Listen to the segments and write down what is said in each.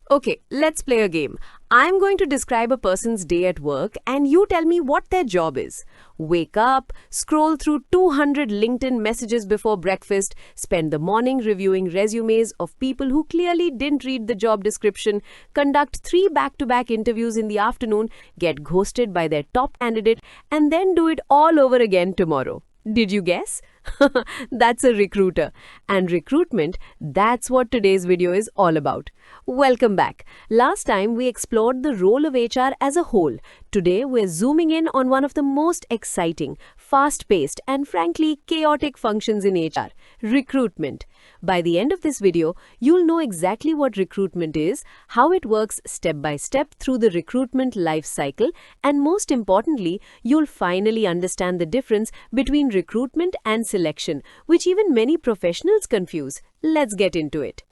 Okay, let's play a game. I'm going to describe a person's day at work and you tell me what their job is. Wake up, scroll through 200 LinkedIn messages before breakfast, spend the morning reviewing resumes of people who clearly didn't read the job description, conduct 3 back-to-back interviews in the afternoon, get ghosted by their top candidate, and then do it all over again tomorrow. Did you guess? That's a recruiter. And recruitment, that's what today's video is all about. Welcome back. Last time we explored the role of HR as a whole. Today we're zooming in on one of the most exciting, fast-paced and frankly chaotic functions in HR, recruitment. By the end of this video, you'll know exactly what recruitment is, how it works step by step through the recruitment life cycle, and most importantly, you'll finally understand the difference between recruitment and selection, which even many professionals confuse. Let's get into it.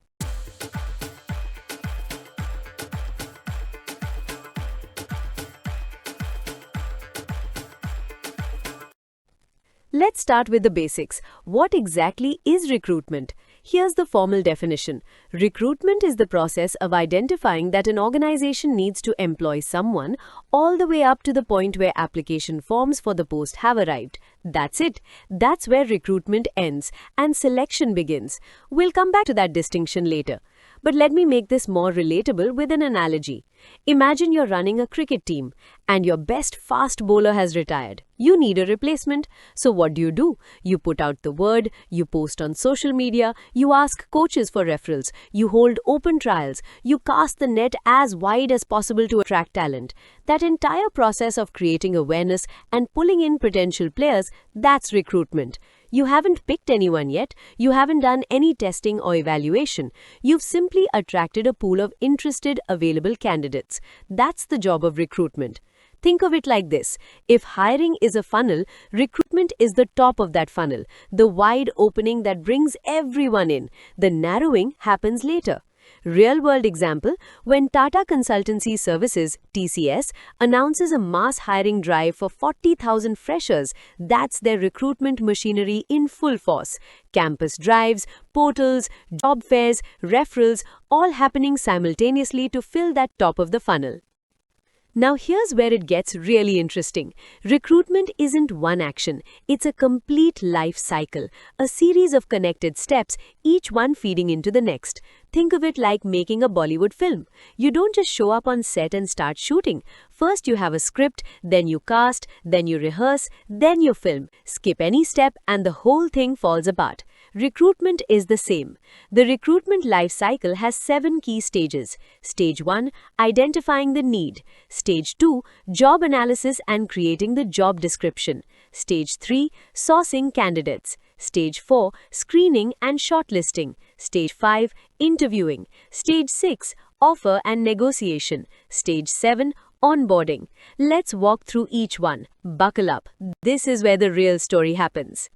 Let's start with the basics. What exactly is recruitment? Here's the formal definition. Recruitment is the process of identifying that an organization needs to employ someone all the way up to the point where application forms for the post have arrived. That's it. That's where recruitment ends and selection begins. We'll come back to that distinction later. But let me make this more relatable with an analogy. Imagine you're running a cricket team and your best fast bowler has retired. You need a replacement. So what do? You put out the word, you post on social media, you ask coaches for referrals, you hold open trials, you cast the net as wide as possible to attract talent. That entire process of creating awareness and pulling in potential players, that's recruitment. You haven't picked anyone yet, you haven't done any testing or evaluation. You've simply attracted a pool of interested, available candidates. That's the job of recruitment. Think of it like this. If hiring is a funnel, recruitment is the top of that funnel, the wide opening that brings everyone in. The narrowing happens later. Real-world example, when Tata Consultancy Services, TCS, announces a mass hiring drive for 40,000 freshers, that's their recruitment machinery in full force. Campus drives, portals, job fairs, referrals, all happening simultaneously to fill that top of the funnel. Now here's where it gets really interesting. Recruitment isn't one action, it's a complete life cycle, a series of connected steps, each one feeding into the next. Think of it like making a Bollywood film. You don't just show up on set and start shooting. First you have a script, then you cast, then you rehearse, then you film. Skip any step and the whole thing falls apart. Recruitment is the same. The recruitment life cycle has 7 key stages. Stage 1, identifying the need. Stage 2, job analysis and creating the job description. Stage 3, sourcing candidates. Stage 4, screening and shortlisting. Stage 5, interviewing. Stage 6, offer and negotiation. Stage 7, onboarding. Let's walk through each one. Buckle up. This is where the real story happens.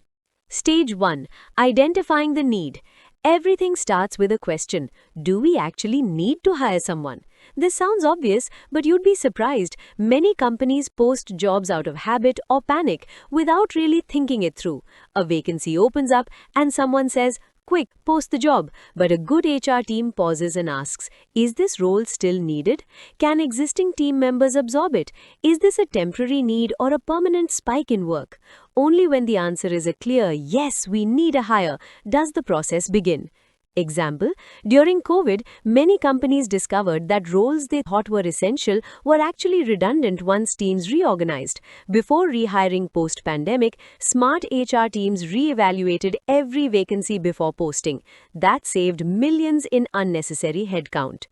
Stage 1, identifying the need. Everything starts with a question. Do we actually need to hire someone? This sounds obvious, but you'd be surprised. Many companies post jobs out of habit or panic without really thinking it through. A vacancy opens up and someone says, "Quick, post the job." But a good HR team pauses and asks, is this role still needed? Can existing team members absorb it? Is this a temporary need or a permanent spike in work? Only when the answer is a clear, yes, we need a hire, does the process begin. Example, during COVID, many companies discovered that roles they thought were essential were actually redundant once teams reorganized. Before rehiring post-pandemic, smart HR teams re-evaluated every vacancy before posting. That saved millions in unnecessary headcount.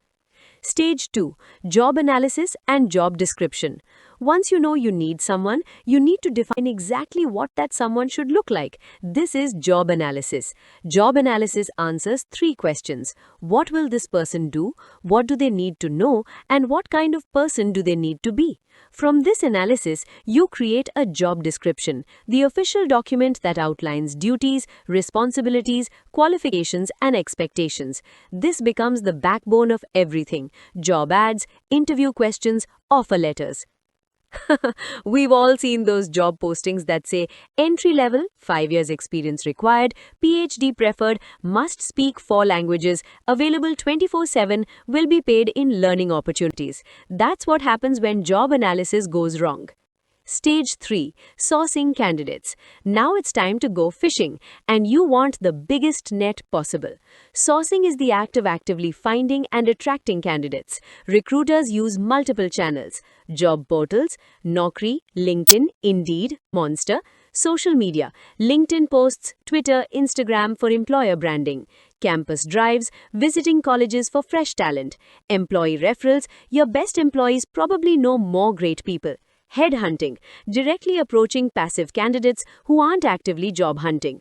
Stage 2, job analysis and job description. Once you know you need someone, you need to define exactly what that someone should look like. This is job analysis. Job analysis answers 3 questions. What will this person do? What do they need to know? And what kind of person do they need to be? From this analysis, you create a job description, the official document that outlines duties, responsibilities, qualifications, and expectations. This becomes the backbone of everything: job ads, interview questions, offer letters. We've all seen those job postings that say entry level, 5 years experience required, PhD preferred, must speak 4 languages, available 24/7, will be paid in learning opportunities. That's what happens when job analysis goes wrong. Stage 3. Sourcing candidates. Now it's time to go fishing, and you want the biggest net possible. Sourcing is the act of actively finding and attracting candidates. Recruiters use multiple channels: job portals, Naukri, LinkedIn, Indeed, Monster; social media, LinkedIn posts, Twitter, Instagram for employer branding; campus drives, visiting colleges for fresh talent; employee referrals, your best employees probably know more great people; headhunting, directly approaching passive candidates who aren't actively job hunting.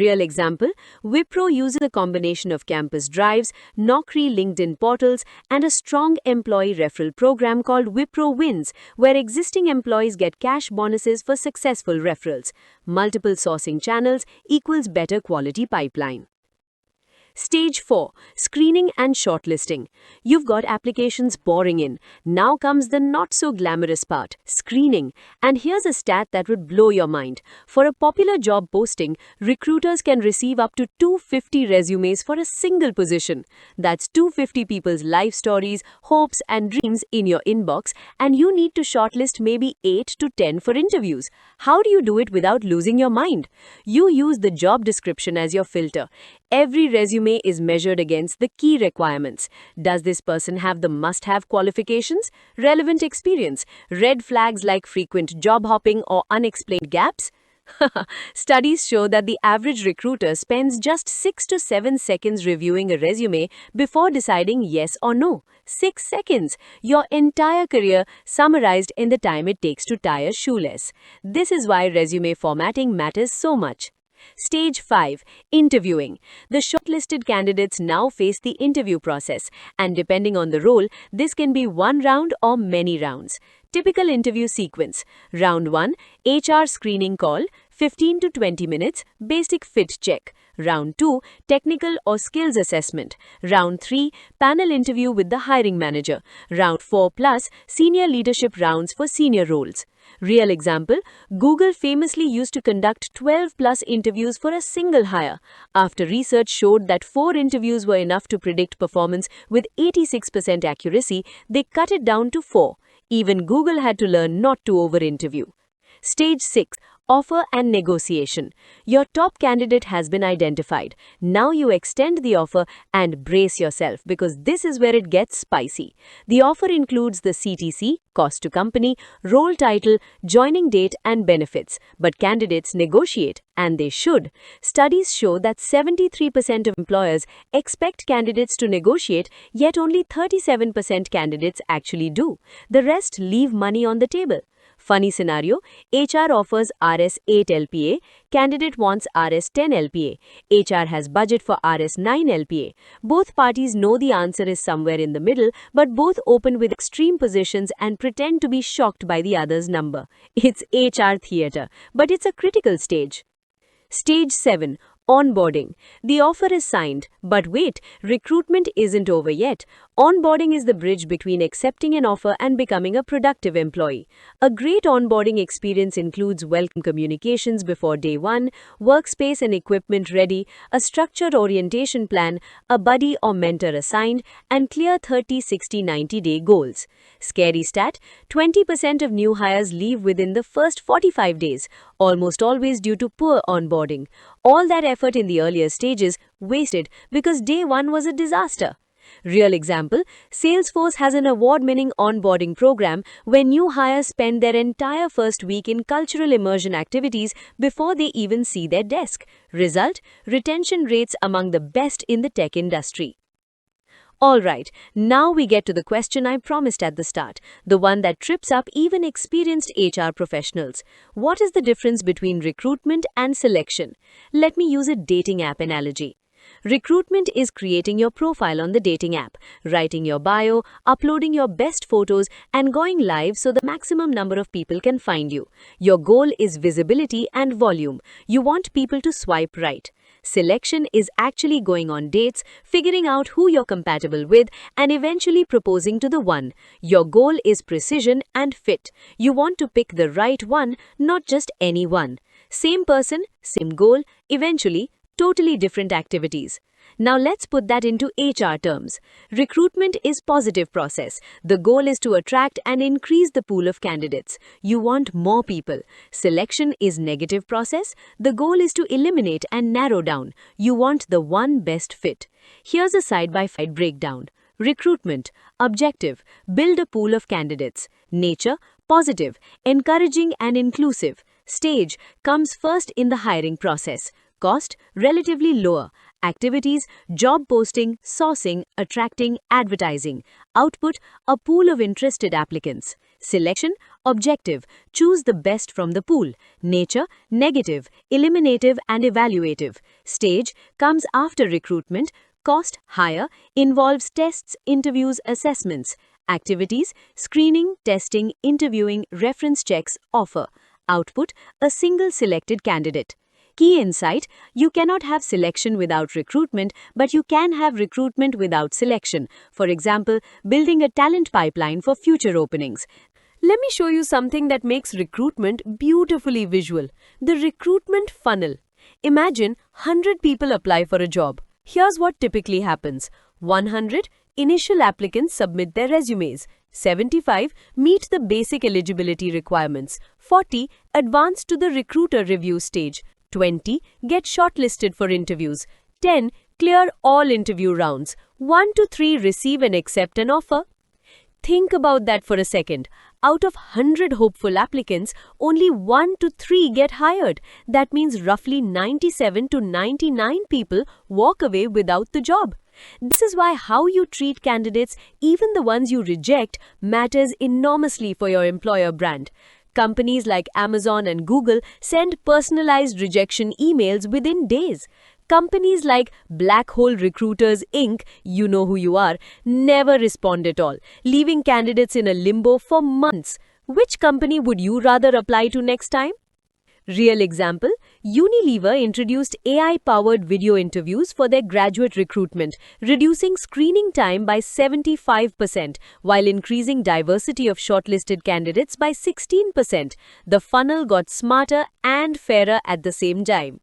Real example, Wipro uses a combination of campus drives, Naukri LinkedIn portals, and a strong employee referral program called Wipro Wins, where existing employees get cash bonuses for successful referrals. Multiple sourcing channels equals better quality pipeline. Stage 4. Screening and shortlisting. You've got applications pouring in. Now comes the not-so-glamorous part, screening. And here's a stat that would blow your mind. For a popular job posting, recruiters can receive up to 250 resumes for a single position. That's 250 people's life stories, hopes, and dreams in your inbox, and you need to shortlist maybe 8 to 10 for interviews. How do you do it without losing your mind? You use the job description as your filter. Every resume is measured against the key requirements. Does this person have the must-have qualifications, relevant experience, red flags like frequent job hopping or unexplained gaps? Studies show that the average recruiter spends just 6 to 7 seconds reviewing a resume before deciding yes or no. 6 seconds. Your entire career summarized in the time it takes to tie a shoelace. This is why resume formatting matters so much. Stage 5. Interviewing. The shortlisted candidates now face the interview process, and depending on the role, this can be one round or many rounds. Typical interview sequence. Round 1, HR screening call, 15 to 20 minutes, basic fit check. Round 2, technical or skills assessment. Round 3, panel interview with the hiring manager. Round 4 plus, senior leadership rounds for senior roles. Real example, Google famously used to conduct 12 plus interviews for a single hire. After research showed that 4 interviews were enough to predict performance with 86% accuracy, they cut it down to 4. Even Google had to learn not to over-interview. Stage 6. Offer and negotiation. Your top candidate has been identified. Now you extend the offer and brace yourself, because this is where it gets spicy. The offer includes the CTC, cost to company, role title, joining date and benefits. But candidates negotiate, and they should. Studies show that 73% of employers expect candidates to negotiate, yet only 37% candidates actually do. The rest leave money on the table. Funny scenario, HR offers Rs 8 LPA, candidate wants Rs 10 LPA. HR has budget for Rs 9 LPA. Both parties know the answer is somewhere in the middle, but both open with extreme positions and pretend to be shocked by the other's number. It's HR theater, but it's a critical stage. Stage 7. Onboarding. The offer is signed, but wait, recruitment isn't over yet. Onboarding is the bridge between accepting an offer and becoming a productive employee. A great onboarding experience includes welcome communications before day 1, workspace and equipment ready, a structured orientation plan, a buddy or mentor assigned, and clear 30, 60, 90-day goals. Scary stat, 20% of new hires leave within the first 45 days, almost always due to poor onboarding. All that effort in the earlier stages wasted because day 1 was a disaster. Real example, Salesforce has an award-winning onboarding program where new hires spend their entire first week in cultural immersion activities before they even see their desk. Result, retention rates among the best in the tech industry. Alright, now we get to the question I promised at the start, the one that trips up even experienced HR professionals. What is the difference between recruitment and selection? Let me use a dating app analogy. Recruitment is creating your profile on the dating app, writing your bio, uploading your best photos, and going live so the maximum number of people can find you. Your goal is visibility and volume. You want people to swipe right. Selection is actually going on dates, figuring out who you're compatible with, and eventually proposing to the one. Your goal is precision and fit. You want to pick the right one, not just any one. Same person, same goal, eventually, totally different activities. Now let's put that into HR terms. Recruitment is positive process. The goal is to attract and increase the pool of candidates. You want more people. Selection is negative process. The goal is to eliminate and narrow down. You want the one best fit. Here's a side-by-side breakdown. Recruitment, objective, build a pool of candidates. Nature, positive, encouraging and inclusive. Stage, comes first in the hiring process. Cost, relatively lower. Activities, job posting, sourcing, attracting, advertising. Output, a pool of interested applicants. Selection, objective, choose the best from the pool. Nature, negative, eliminative and evaluative. Stage, comes after recruitment. Cost, higher, involves tests, interviews, assessments. Activities, screening, testing, interviewing, reference checks, offer. Output, a single selected candidate. Key insight, you cannot have selection without recruitment, but you can have recruitment without selection. For example, building a talent pipeline for future openings. Let me show you something that makes recruitment beautifully visual. The recruitment funnel. Imagine 100 people apply for a job. Here's what typically happens. 100 initial applicants submit their resumes. 75 meet the basic eligibility requirements. 40 advance to the recruiter review stage. 20 get shortlisted for interviews. 10 clear all interview rounds. 1 to 3 receive and accept an offer. Think about that for a second. Out of 100 hopeful applicants, only 1 to 3 get hired. That means roughly 97 to 99 people walk away without the job. This is why how you treat candidates, even the ones you reject, matters enormously for your employer brand. Companies like Amazon and Google send personalized rejection emails within days. Companies like Black Hole Recruiters Inc., you know who you are, never respond at all, leaving candidates in a limbo for months. Which company would you rather apply to next time? Real example, Unilever introduced AI-powered video interviews for their graduate recruitment, reducing screening time by 75% while increasing diversity of shortlisted candidates by 16%. The funnel got smarter and fairer at the same time.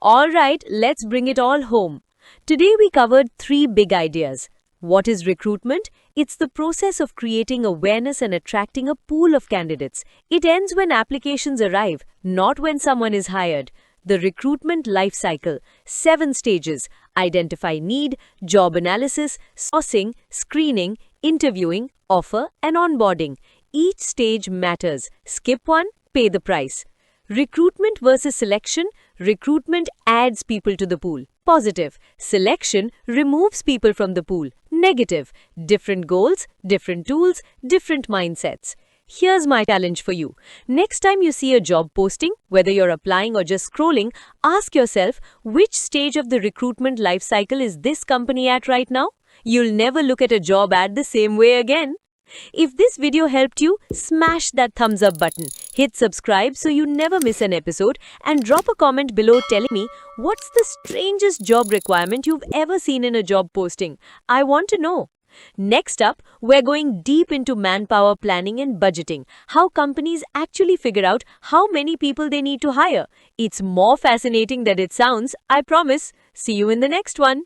All right, let's bring it all home. Today we covered 3 big ideas. What is recruitment? It's the process of creating awareness and attracting a pool of candidates. It ends when applications arrive, not when someone is hired. The recruitment life cycle, 7 stages: identify need, job analysis, sourcing, screening, interviewing, offer, and onboarding. Each stage matters. Skip one, pay the price. Recruitment versus selection. Recruitment adds people to the pool. Positive. Selection removes people from the pool. Negative. Different goals, different tools, different mindsets. Here's my challenge for you. Next time you see a job posting, whether you're applying or just scrolling, ask yourself, which stage of the recruitment life cycle is this company at right now? You'll never look at a job ad the same way again. If this video helped you, smash that thumbs up button, hit subscribe so you never miss an episode, and drop a comment below telling me what's the strangest job requirement you've ever seen in a job posting. I want to know. Next up, we're going deep into manpower planning and budgeting, how companies actually figure out how many people they need to hire. It's more fascinating than it sounds, I promise. See you in the next one.